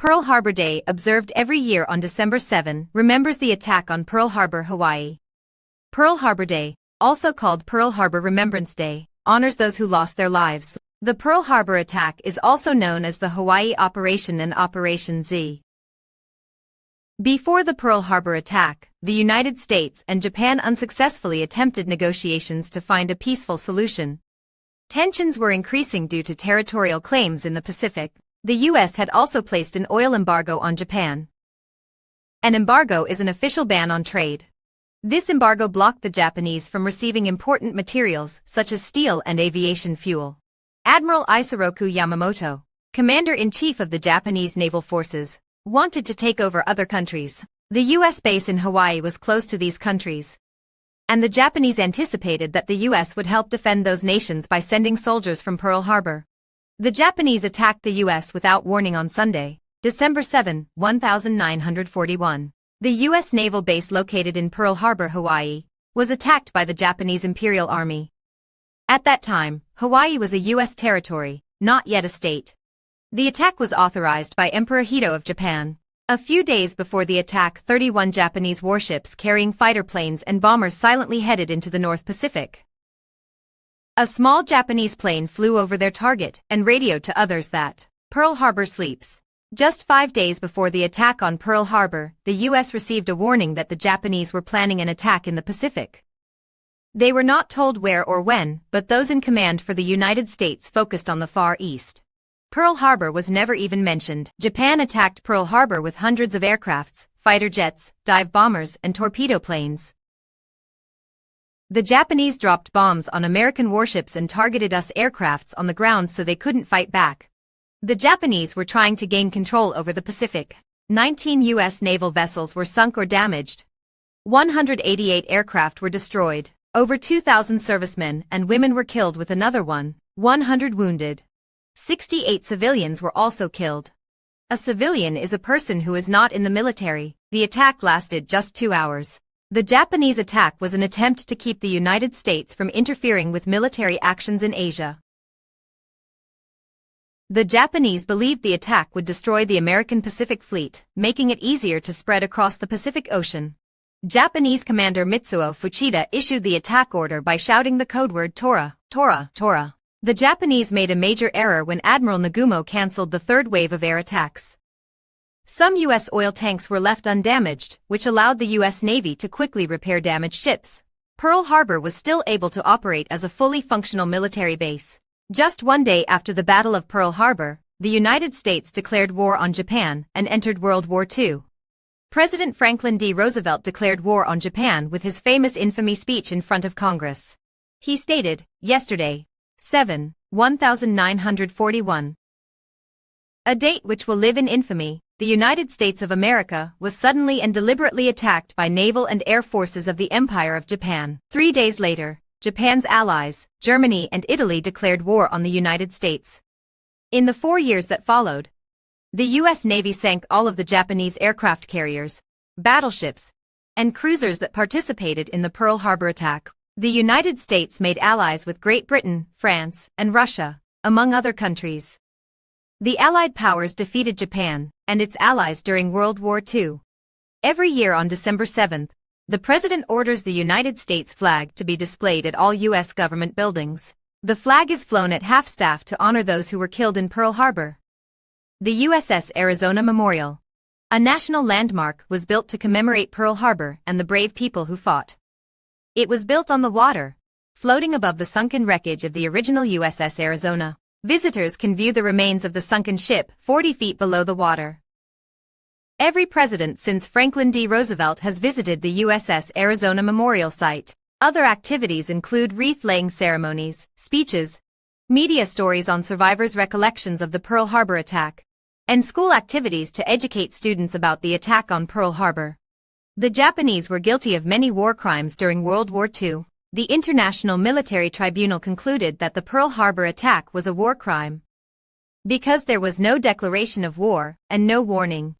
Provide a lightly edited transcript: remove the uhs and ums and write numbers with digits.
Pearl Harbor Day, observed every year on December 7, remembers the attack on Pearl Harbor, Hawaii. Pearl Harbor Day, also called Pearl Harbor Remembrance Day, honors those who lost their lives. The Pearl Harbor attack is also known as the Hawaii Operation and Operation Z. Before the Pearl Harbor attack, the United States and Japan unsuccessfully attempted negotiations to find a peaceful solution. Tensions were increasing due to territorial claims in the Pacific. The U.S. had also placed an oil embargo on Japan. An embargo is an official ban on trade. This embargo blocked the Japanese from receiving important materials such as steel and aviation fuel. Admiral Isoroku Yamamoto, commander-in-chief of the Japanese naval forces, wanted to take over other countries. The U.S. base in Hawaii was close to these countries, and the Japanese anticipated that the U.S. would help defend those nations by sending soldiers from Pearl Harbor. The Japanese attacked the U.S. without warning on Sunday, December 7, 1941. The U.S. naval base located in Pearl Harbor, Hawaii, was attacked by the Japanese Imperial Army. At that time, Hawaii was a U.S. territory, not yet a state. The attack was authorized by Emperor Hito of Japan. A few days before the attack, 31 Japanese warships carrying fighter planes and bombers silently headed into the North Pacific. A small Japanese plane flew over their target and radioed to others that Pearl Harbor sleeps. Just 5 days before the attack on Pearl Harbor, the U.S. received a warning that the Japanese were planning an attack in the Pacific. They were not told where or when, but those in command for the United States focused on the Far East. Pearl Harbor was never even mentioned. Japan attacked Pearl Harbor with hundreds of aircrafts, fighter jets, dive bombers, and torpedo planes. The Japanese dropped bombs on American warships and targeted US aircrafts on the ground so they couldn't fight back. The Japanese were trying to gain control over the Pacific. 19 U.S. naval vessels were sunk or damaged. 188 aircraft were destroyed. Over 2,000 servicemen and women were killed with another 100 wounded. 68 civilians were also killed. A civilian is a person who is not in the military. The attack lasted just 2 hours. The Japanese attack was an attempt to keep the United States from interfering with military actions in Asia. The Japanese believed the attack would destroy the American Pacific Fleet, making it easier to spread across the Pacific Ocean. Japanese commander Mitsuo Fuchida issued the attack order by shouting the code word Tora, Tora, Tora. The Japanese made a major error when Admiral Nagumo canceled the third wave of air attacks. Some U.S. oil tanks were left undamaged, which allowed the U.S. Navy to quickly repair damaged ships. Pearl Harbor was still able to operate as a fully functional military base. Just 1 day after the Battle of Pearl Harbor, the United States declared war on Japan and entered World War II. President Franklin D. Roosevelt declared war on Japan with his famous infamy speech in front of Congress. He stated, "Yesterday, 1941, a date which will live in infamy, the United States of America was suddenly and deliberately attacked by naval and air forces of the Empire of Japan." 3 days later, Japan's allies, Germany and Italy, declared war on the United States. In the 4 years that followed, the U.S. Navy sank all of the Japanese aircraft carriers, battleships, and cruisers that participated in the Pearl Harbor attack. The United States made allies with Great Britain, France, and Russia, among other countries. The Allied powers defeated Japan and its allies during World War II. Every year on December 7, the President orders the United States flag to be displayed at all U.S. government buildings. The flag is flown at half-staff to honor those who were killed in Pearl Harbor. The USS Arizona Memorial, a national landmark, was built to commemorate Pearl Harbor and the brave people who fought. It was built on the water, floating above the sunken wreckage of the original USS Arizona. Visitors can view the remains of the sunken ship 40 feet below the water. Every president since Franklin D. Roosevelt has visited the USS Arizona Memorial Site. Other activities include wreath-laying ceremonies, speeches, media stories on survivors' recollections of the Pearl Harbor attack, and school activities to educate students about the attack on Pearl Harbor. The Japanese were guilty of many war crimes during World War II. The International Military Tribunal concluded that the Pearl Harbor attack was a war crime because there was no declaration of war and no warning.